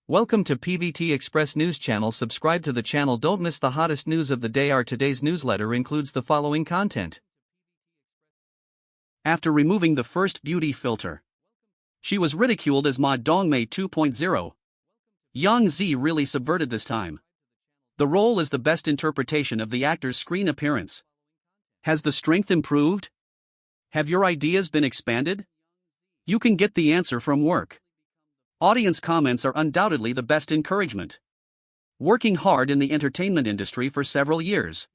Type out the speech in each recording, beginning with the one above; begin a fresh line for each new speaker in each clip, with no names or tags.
Welcome to PVT Express News channel. Subscribe to the channel. Don't miss the hottest news of the day. Our today's newsletter includes the following content. After removing the first beauty filter, she was ridiculed as Ma Dongmei 2.0. Yangzi really subverted this time. The role is the best interpretation of the actor's screen appearance. Has the strength improved? Have your ideas been expanded? You can get the answer from work. Audience comments are undoubtedly the best encouragement. Working hard in the entertainment industry for several years.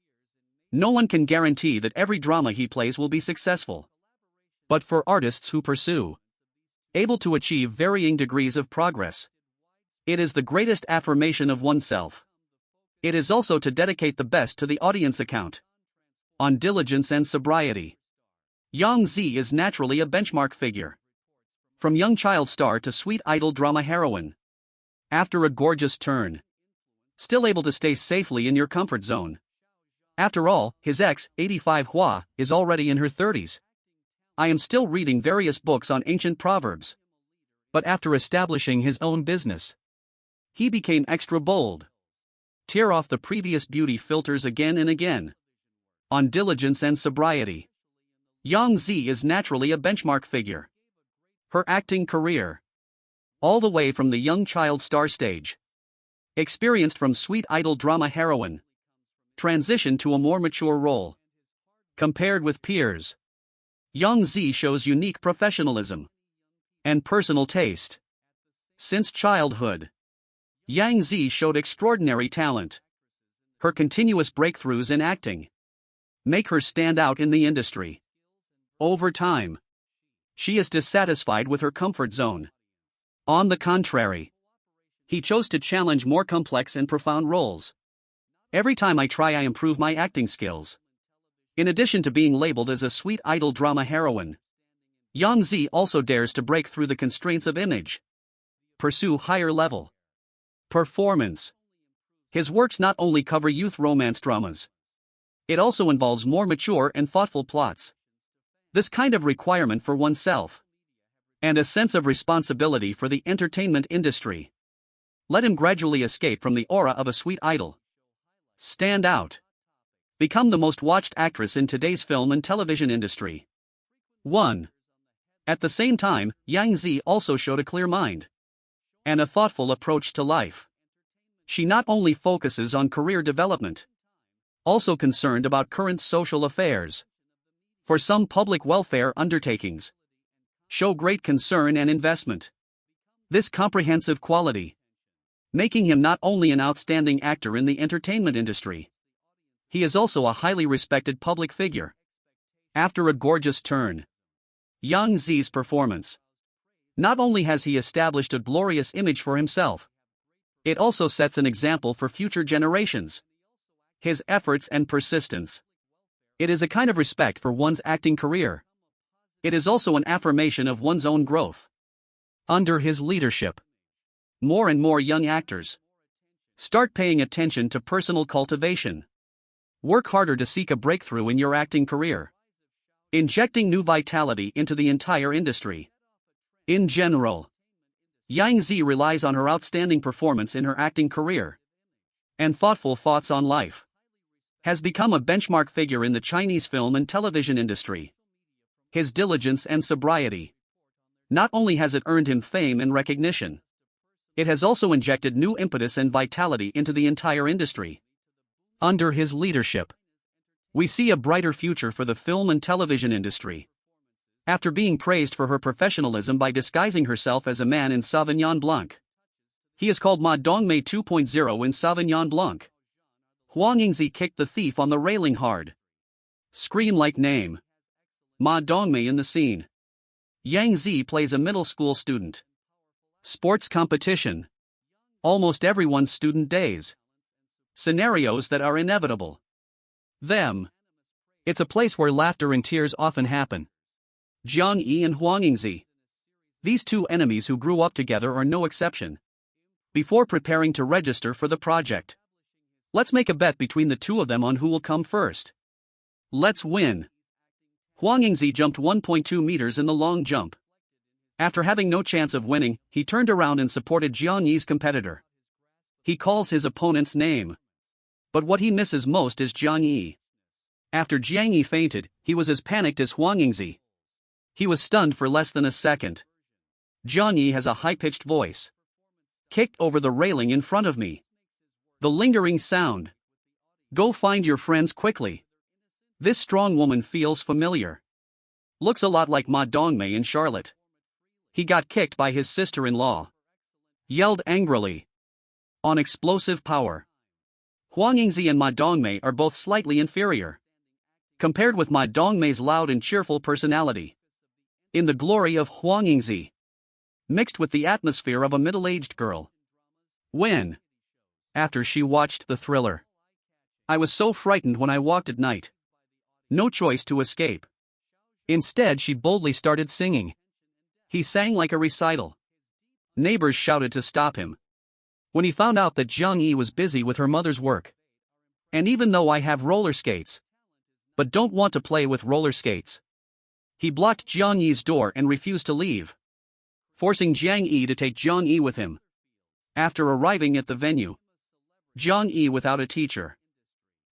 No one can guarantee that every drama he plays will be successful. But for artists who pursue, able to achieve varying degrees of progress, it is the greatest affirmation of oneself. It is also to dedicate the best to the audience account. On diligence and sobriety, Yangzi is naturally a benchmark figure. From young child star to sweet idol drama heroine. After a gorgeous turn. Still able to stay safely in your comfort zone. After all, his ex, 85 Hua, is already in her 30s. I am still reading various books on ancient proverbs. But after establishing his own business, he became extra bold. Tear off the previous beauty filters again and again. On diligence and sobriety, Yangzi is naturally a benchmark figure. Her acting career, all the way from the young child star stage, experienced from sweet idol drama heroine, transition to a more mature role. Compared with peers, Yangzi shows unique professionalism and personal taste. Since childhood, Yangzi showed extraordinary talent. Her continuous breakthroughs in acting make her stand out in the industry. Over time, she is dissatisfied with her comfort zone. On the contrary, he chose to challenge more complex and profound roles. Every time I try, I improve my acting skills. In addition to being labeled as a sweet idol drama heroine, Yangzi also dares to break through the constraints of image, pursue higher level performance. His works not only cover youth romance dramas, it also involves more mature and thoughtful plots. This kind of requirement for oneself, and a sense of responsibility for the entertainment industry, let him gradually escape from the aura of a sweet idol. Stand out. Become the most watched actress in today's film and television industry. 1. At the same time, Yangzi also showed a clear mind and a thoughtful approach to life. She not only focuses on career development, also concerned about current social affairs. For some public welfare undertakings, show great concern and investment. This comprehensive quality, making him not only an outstanding actor in the entertainment industry, he is also a highly respected public figure. After a gorgeous turn, Yangzi's performance, not only has he established a glorious image for himself, it also sets an example for future generations. His efforts and persistence, it is a kind of respect for one's acting career. It is also an affirmation of one's own growth. Under his leadership, more and more young actors start paying attention to personal cultivation. Work harder to seek a breakthrough in your acting career, injecting new vitality into the entire industry. In general, Yangzi relies on her outstanding performance in her acting career and thoughtful thoughts on life. Has become a benchmark figure in the Chinese film and television industry. His diligence and sobriety, not only has it earned him fame and recognition, it has also injected new impetus and vitality into the entire industry. Under his leadership, we see a brighter future for the film and television industry. After being praised for her professionalism by disguising herself as a man in Sauvignon Blanc, he is called Ma Dongmei 2.0 in Sauvignon Blanc. Yangzi kicked the thief on the railing hard. Scream-like name. Ma Dongmei in the scene. Yangzi plays a middle school student. Sports competition. Almost everyone's student days. Scenarios that are inevitable. Them. It's a place where laughter and tears often happen. Jiang Yi and Yangzi. These two enemies who grew up together are no exception. Before preparing to register for the project, let's make a bet between the two of them on who will come first. Let's win. Yangzi jumped 1.2 meters in the long jump. After having no chance of winning, he turned around and supported Jiangyi's competitor. He calls his opponent's name. But what he misses most is Jiangyi. After Jiangyi fainted, he was as panicked as Yangzi. He was stunned for less than a second. Jiangyi has a high-pitched voice. Kicked over the railing in front of me. The lingering sound. Go find your friends quickly. This strong woman feels familiar. Looks a lot like Ma Dongmei in Charlotte. He got kicked by his sister-in-law. Yelled angrily. On explosive power. Yangzi and Ma Dongmei are both slightly inferior. Compared with Ma Dongmei's loud and cheerful personality. In the glory of Yangzi. Mixed with the atmosphere of a middle-aged girl. When? After she watched the thriller. I was so frightened when I walked at night. No choice to escape. Instead she boldly started singing. He sang like a recital. Neighbors shouted to stop him. When he found out that Jiangyi was busy with her mother's work. And even though I have roller skates. But don't want to play with roller skates. He blocked Jiangyi's door and refused to leave. Forcing Jiangyi to take Jiangyi with him. After arriving at the venue. Jiangyi without a teacher.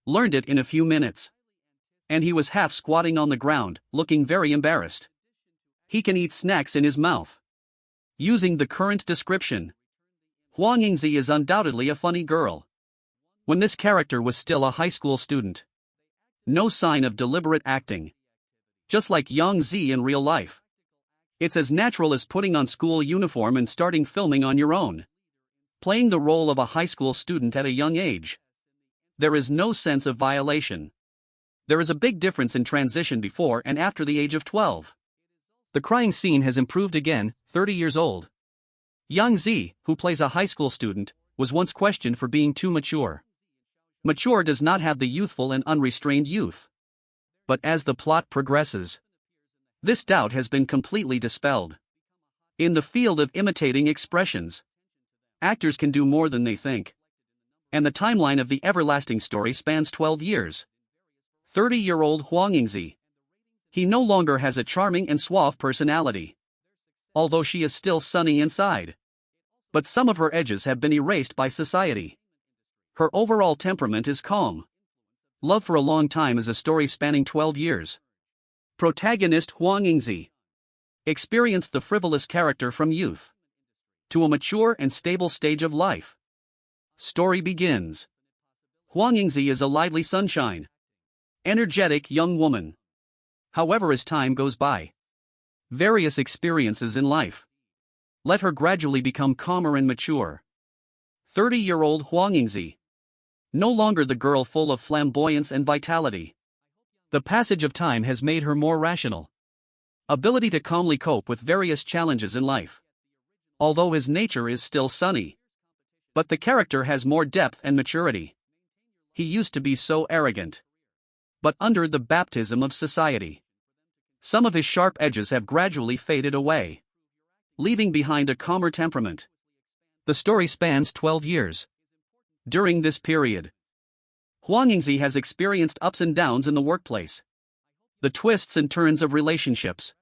Learned it in a few minutes. And he was half squatting on the ground, looking very embarrassed. He can eat snacks in his mouth. Using the current description. Yangzi is undoubtedly a funny girl. When this character was still a high school student. No sign of deliberate acting. Just like Yangzi in real life. It's as natural as putting on school uniform and starting filming on your own. Playing the role of a high school student at a young age. There is no sense of violation. There is a big difference in transition before and after the age of 12. The crying scene has improved again, 30 years old. Yangzi, who plays a high school student, was once questioned for being too mature. Mature does not have the youthful and unrestrained youth. But as the plot progresses, this doubt has been completely dispelled. In the field of imitating expressions, actors can do more than they think. And the timeline of the everlasting story spans 12 years. 30-year-old Yangzi. He no longer has a charming and suave personality. Although she is still sunny inside. But some of her edges have been erased by society. Her overall temperament is calm. Love for a Long Time is a story spanning 12 years. Protagonist Yangzi experienced the frivolous character from youth to a mature and stable stage of life. Story begins. Yangzi is a lively sunshine. Energetic young woman. However, as time goes by, various experiences in life let her gradually become calmer and mature. 30-year-old Yangzi. No longer the girl full of flamboyance and vitality. The passage of time has made her more rational. Ability to calmly cope with various challenges in life. Although his nature is still sunny. But the character has more depth and maturity. He used to be so arrogant. But under the baptism of society, some of his sharp edges have gradually faded away, leaving behind a calmer temperament. The story spans 12 years. During this period, Yangzi has experienced ups and downs in the workplace. The twists and turns of relationships.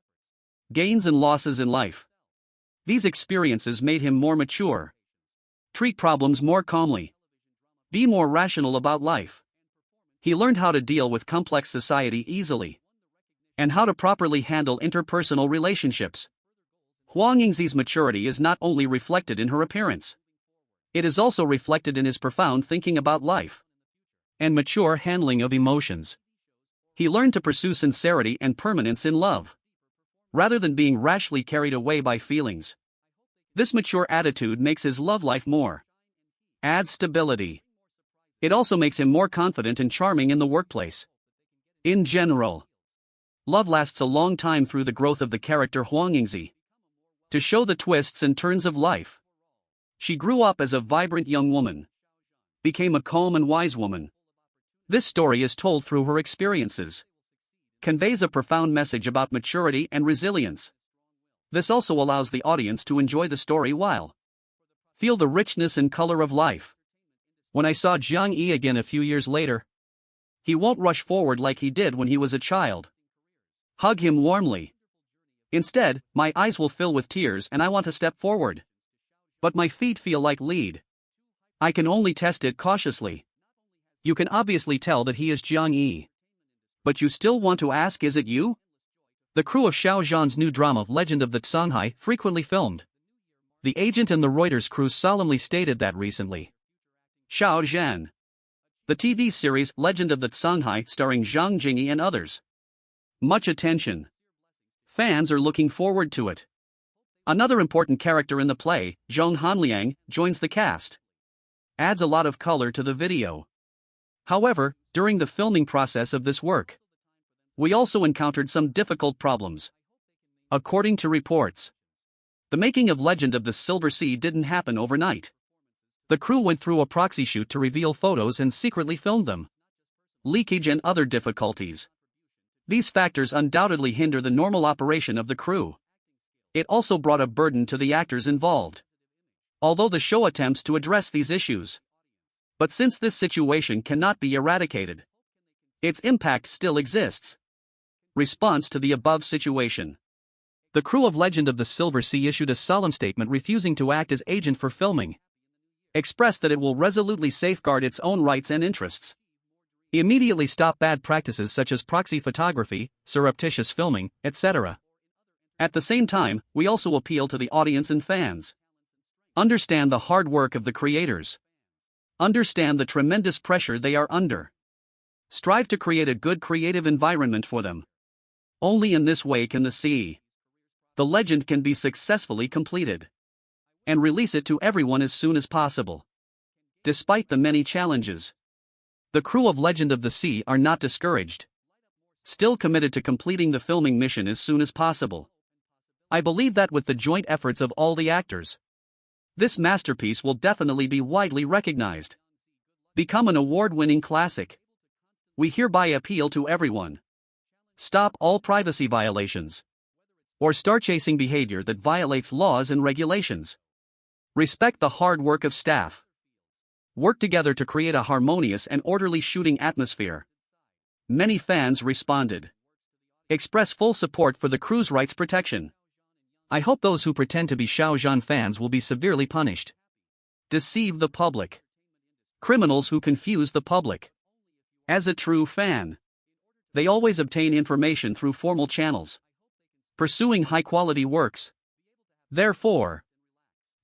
Gains and losses in life. These experiences made him more mature. Treat problems more calmly. Be more rational about life. He learned how to deal with complex society easily. And how to properly handle interpersonal relationships. Yangzi's maturity is not only reflected in her appearance. It is also reflected in his profound thinking about life. And mature handling of emotions. He learned to pursue sincerity and permanence in love, rather than being rashly carried away by feelings. This mature attitude makes his love life more. Adds stability. It also makes him more confident and charming in the workplace. In general, love lasts a long time through the growth of the character Yangzi. To show the twists and turns of life. She grew up as a vibrant young woman. Became a calm and wise woman. This story is told through her experiences. Conveys a profound message about maturity and resilience. This also allows the audience to enjoy the story while feel the richness and color of life. When I saw Jiangyi again a few years later, he won't rush forward like he did when he was a child. Hug him warmly. Instead, my eyes will fill with tears and I want to step forward. But my feet feel like lead. I can only test it cautiously. You can obviously tell that he is Jiang Yi. But you still want to ask, is it you? The crew of Xiao Zhan's new drama Legend of the Shanghai frequently filmed. The agent and the Reuters crew solemnly stated that recently. Xiao Zhan. The TV series Legend of the Shanghai starring Zhang Jingyi and others. Much attention. Fans are looking forward to it. Another important character in the play, Zhong Hanliang, joins the cast. Adds a lot of color to the video. However, during the filming process of this work, we also encountered some difficult problems. According to reports, the making of Legend of the Silver Sea didn't happen overnight. The crew went through a proxy shoot to reveal photos and secretly filmed them. Leakage and other difficulties. These factors undoubtedly hinder the normal operation of the crew. It also brought a burden to the actors involved. Although the show attempts to address these issues. But since this situation cannot be eradicated, its impact still exists. Response to the above situation. The crew of Legend of the Silver Sea issued a solemn statement refusing to act as agent for filming. Expressed that it will resolutely safeguard its own rights and interests. Immediately stop bad practices such as proxy photography, surreptitious filming, etc. At the same time, we also appeal to the audience and fans. Understand the hard work of the creators. Understand the tremendous pressure they are under. Strive to create a good creative environment for them. Only in this way can the legend can be successfully completed. And release it to everyone as soon as possible. Despite the many challenges, the crew of Legend of the Sea are not discouraged. Still committed to completing the filming mission as soon as possible. I believe that with the joint efforts of all the actors, this masterpiece will definitely be widely recognized. Become an award-winning classic. We hereby appeal to everyone. Stop all privacy violations. Or start chasing behavior that violates laws and regulations. Respect the hard work of staff. Work together to create a harmonious and orderly shooting atmosphere. Many fans responded. Express full support for the crew's rights protection. I hope those who pretend to be Xiao Zhan fans will be severely punished. Deceive the public. Criminals who confuse the public. As a true fan, they always obtain information through formal channels, pursuing high-quality works. Therefore,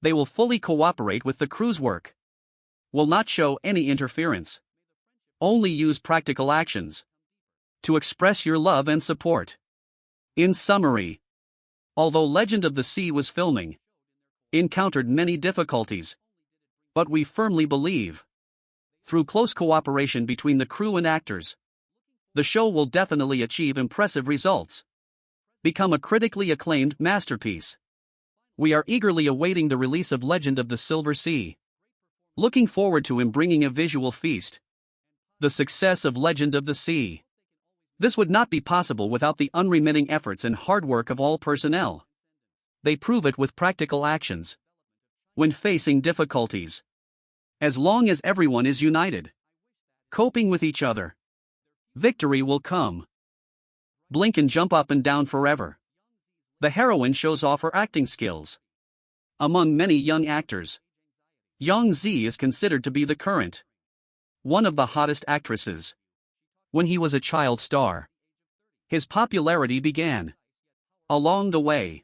they will fully cooperate with the crew's work. Will not show any interference. Only use practical actions to express your love and support. In summary, although Legend of the Sea was filming, encountered many difficulties, but we firmly believe, through close cooperation between the crew and actors, the show will definitely achieve impressive results. Become a critically acclaimed masterpiece. We are eagerly awaiting the release of Legend of the Silver Sea. Looking forward to him bringing a visual feast. The success of Legend of the Sea. This would not be possible without the unremitting efforts and hard work of all personnel. They prove it with practical actions. When facing difficulties. As long as everyone is united, coping with each other, victory will come. Blink and jump up and down forever. The heroine shows off her acting skills. Among many young actors, Yangzi is considered to be the current one of the hottest actresses. When he was a child star, his popularity began. Along the way,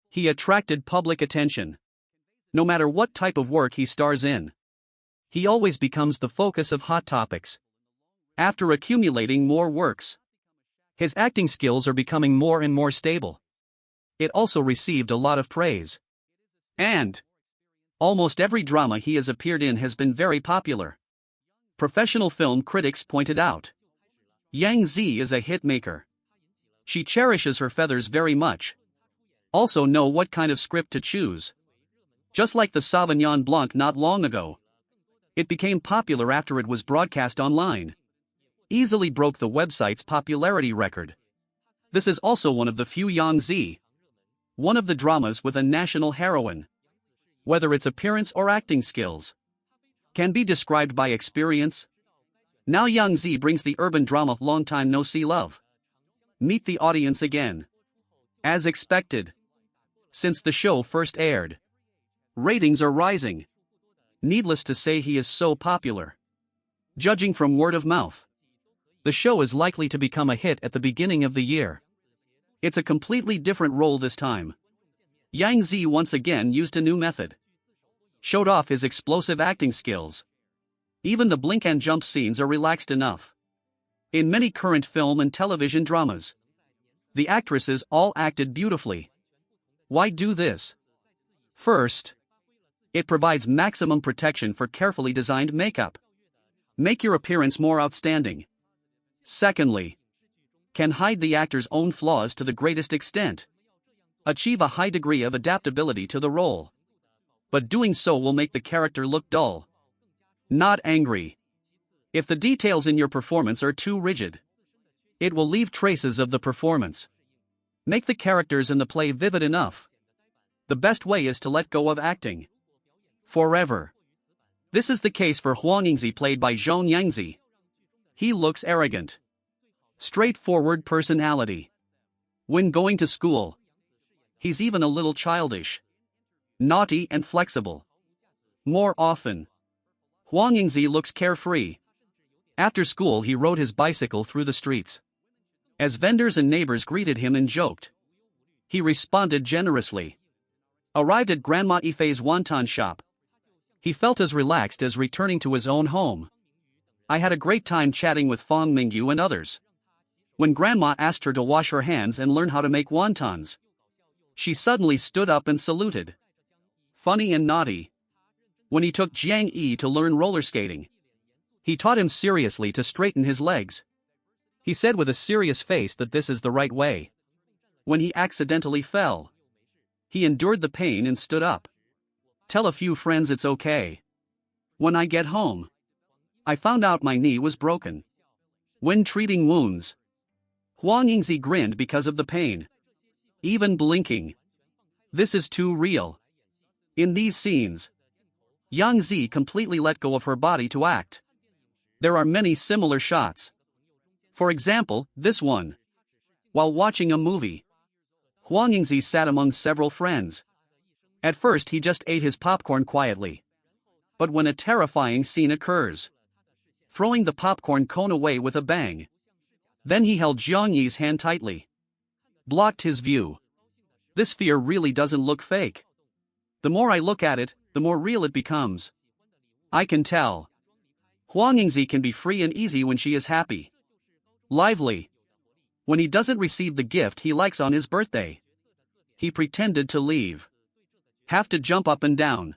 he attracted public attention. No matter what type of work he stars in, he always becomes the focus of hot topics. After accumulating more works, his acting skills are becoming more and more stable. It also received a lot of praise. And almost every drama he has appeared in has been very popular. Professional film critics pointed out. Yangzi is a hitmaker. She cherishes her feathers very much. Also know what kind of script to choose. Just like the Sauvignon Blanc not long ago. It became popular after it was broadcast online. Easily broke the website's popularity record. This is also one of the few Yangzi. One of the dramas with a national heroine. Whether its appearance or acting skills can be described by experience. Now Yangzi brings the urban drama Long Time No See Love. Meet the audience again. As expected. Since the show first aired, ratings are rising. Needless to say, he is so popular. Judging from word of mouth, the show is likely to become a hit at the beginning of the year. It's a completely different role this time. Yangzi once again used a new method. Showed off his explosive acting skills. Even the blink and jump scenes are relaxed enough. In many current film and television dramas, the actresses all acted beautifully. Why do this? First, it provides maximum protection for carefully designed makeup. Make your appearance more outstanding. Secondly, can hide the actor's own flaws to the greatest extent. Achieve a high degree of adaptability to the role. But doing so will make the character look dull, not angry. If the details in your performance are too rigid, it will leave traces of the performance. Make the characters in the play vivid enough. The best way is to let go of acting forever. This is the case for Yangzi, played by Yangzi. He looks arrogant. Straightforward personality. When going to school, he's even a little childish. Naughty and flexible. More often, Yangzi looks carefree. After school, he rode his bicycle through the streets. As vendors and neighbors greeted him and joked, he responded generously. Arrived at Grandma Ifei's wonton shop, he felt as relaxed as returning to his own home. I had a great time chatting with Fong Mingyu and others. When Grandma asked her to wash her hands and learn how to make wontons, she suddenly stood up and saluted. Funny and naughty. When he took Jiang Yi to learn roller skating, he taught him seriously to straighten his legs. He said with a serious face that this is the right way. When he accidentally fell, he endured the pain and stood up. Tell a few friends it's okay. When I get home, I found out my knee was broken. When treating wounds, Yangzi grinned because of the pain. Even blinking. This is too real. In these scenes, Yangzi completely let go of her body to act. There are many similar shots. For example, this one. While watching a movie, Yangzi sat among several friends. At first he just ate his popcorn quietly. But when a terrifying scene occurs, throwing the popcorn cone away with a bang. Then he held Jiang Yi's hand tightly. Blocked his view. This fear really doesn't look fake. The more I look at it, the more real it becomes. I can tell. Yangzi can be free and easy when she is happy. Lively. When he doesn't receive the gift he likes on his birthday, he pretended to leave. Have to jump up and down.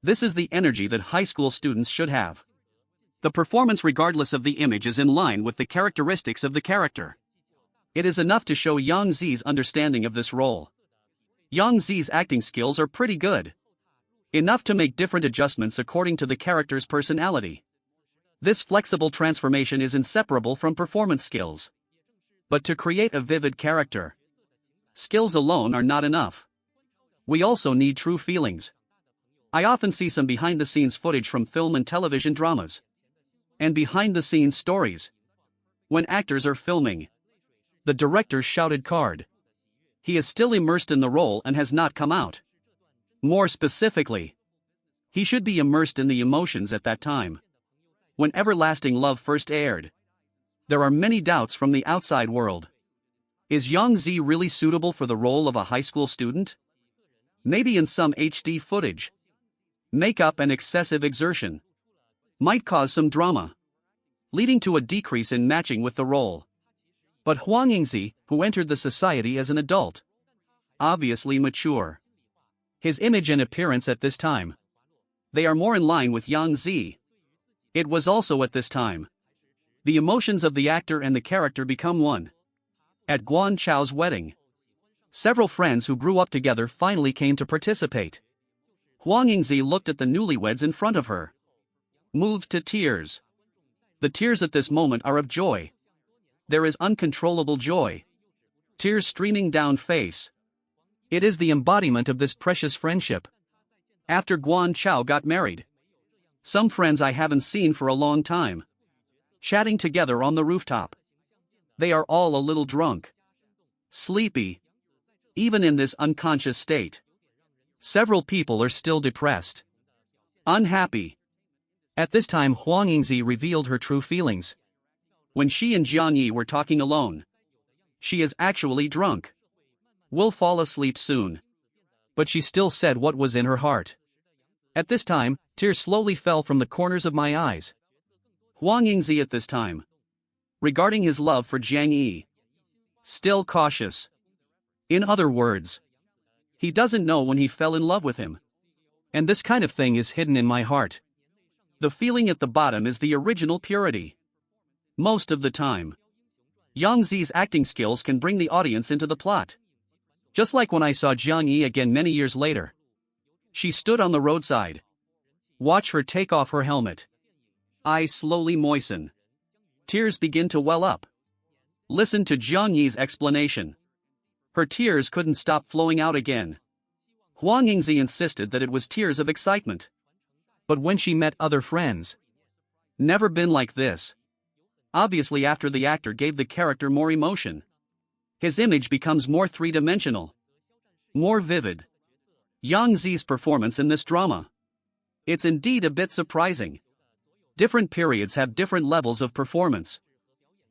This is the energy that high school students should have. The performance, regardless of the image, is in line with the characteristics of the character. It is enough to show Yangzi's understanding of this role. Yangzi's acting skills are pretty good. Enough to make different adjustments according to the character's personality. This flexible transformation is inseparable from performance skills. But to create a vivid character, skills alone are not enough. We also need true feelings. I often see some behind-the-scenes footage from film and television dramas. And behind-the-scenes stories. When actors are filming, the director's shouted card. He is still immersed in the role and has not come out. More specifically, he should be immersed in the emotions at that time. When Everlasting Love first aired, there are many doubts from the outside world. Is Yangzi really suitable for the role of a high school student? Maybe in some HD footage. Makeup and excessive exertion might cause some drama, leading to a decrease in matching with the role. But Yangzi, who entered the society as an adult, obviously mature. His image and appearance at this time, they are more in line with Yangzi. It was also at this time the emotions of the actor and the character become one. At Guan Chao's wedding, several friends who grew up together finally came to participate. Yangzi looked at the newlyweds in front of her, moved to tears. The tears at this moment are of joy. There is uncontrollable joy. Tears streaming down face. It is the embodiment of this precious friendship. After Guan Chao got married, some friends I haven't seen for a long time, chatting together on the rooftop. They are all a little drunk, sleepy. Even in this unconscious state, several people are still depressed, unhappy. At this time, Yangzi revealed her true feelings. When she and Jiang Yi were talking alone, she is actually drunk. Will fall asleep soon. But she still said what was in her heart. At this time, tears slowly fell from the corners of my eyes. Yangzi at this time, regarding his love for Jiang Yi, still cautious. In other words, he doesn't know when he fell in love with him. And this kind of thing is hidden in my heart. The feeling at the bottom is the original purity. Most of the time, Yangzi's acting skills can bring the audience into the plot. Just like when I saw Jiang Yi again many years later. She stood on the roadside. Watch her take off her helmet. Eyes slowly moisten. Tears begin to well up. Listen to Jiang Yi's explanation. Her tears couldn't stop flowing out again. Yangzi insisted that it was tears of excitement. But when she met other friends, never been like this. Obviously, after the actor gave the character more emotion, his image becomes more three-dimensional, more vivid. Yangzi's performance in this drama, it's indeed a bit surprising. Different periods have different levels of performance.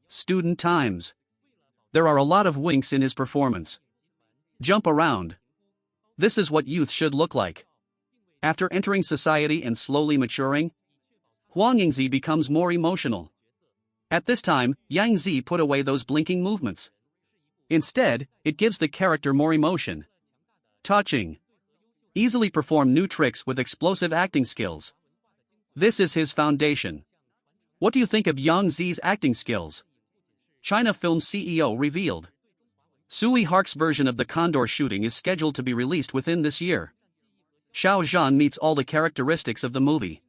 Student times. There are a lot of winks in his performance. Jump around. This is what youth should look like. After entering society and slowly maturing, Yangzi becomes more emotional. At this time, Yangzi put away those blinking movements. Instead, it gives the character more emotion. Touching. Easily perform new tricks with explosive acting skills. This is his foundation. What do you think of Yangzi's acting skills? China Film CEO revealed. Sui Hark's version of the Condor shooting is scheduled to be released within this year. Xiao Zhan meets all the characteristics of the movie.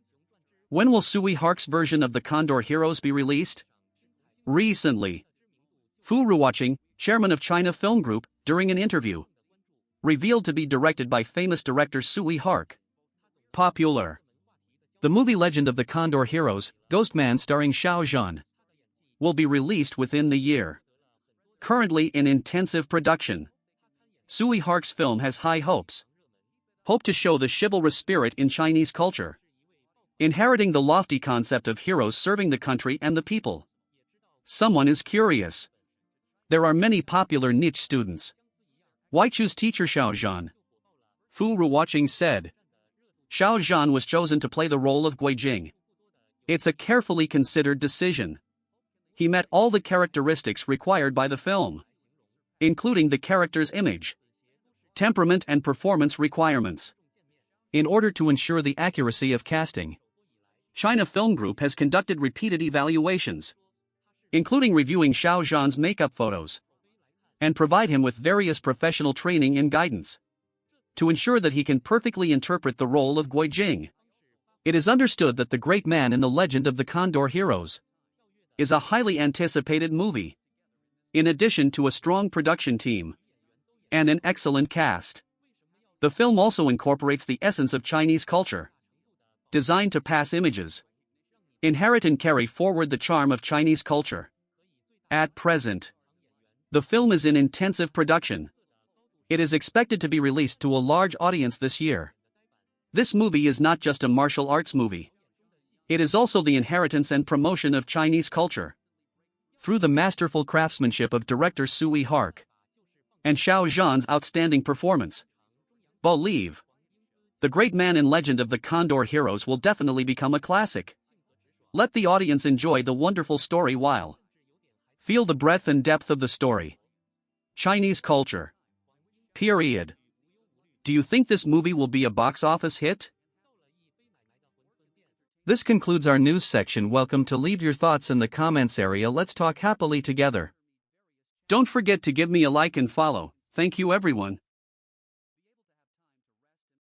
When will Sui Hark's version of the Condor Heroes be released? Recently, Fu Ruoqing, chairman of China Film Group, during an interview, revealed to be directed by famous director Sui Hark. Popular. The movie Legend of the Condor Heroes, Ghostman starring Xiao Zhan, will be released within the year. Currently in intensive production. Sui Hark's film has high hopes. Hope to show the chivalrous spirit in Chinese culture, inheriting the lofty concept of heroes serving the country and the people. Someone is curious. There are many popular niche students. Why choose teacher Xiao Zhan? Fu Ruoqing said. Xiao Zhan was chosen to play the role of Guijing. It's a carefully considered decision. He met all the characteristics required by the film, including the character's image, temperament and performance requirements. In order to ensure the accuracy of casting, China Film Group has conducted repeated evaluations, including reviewing Xiao Zhan's makeup photos, and provide him with various professional training and guidance, to ensure that he can perfectly interpret the role of Guijing. It is understood that The Great Man in the Legend of the Condor Heroes is a highly anticipated movie, in addition to a strong production team and an excellent cast. The film also incorporates the essence of Chinese culture, designed to pass images, inherit and carry forward the charm of Chinese culture. At present, the film is in intensive production. It is expected to be released to a large audience this year. This movie is not just a martial arts movie. It is also the inheritance and promotion of Chinese culture, through the masterful craftsmanship of director Sui Hark and Xiao Zhan's outstanding performance. Believe. The Great Man in Legend of the Condor Heroes will definitely become a classic. Let the audience enjoy the wonderful story while feel the breadth and depth of the story. Chinese culture. Period. Do you think this movie will be a box office hit? This concludes our news section. Welcome to leave your thoughts in the comments area. Let's talk happily together. Don't forget to give me a like and follow. Thank you everyone.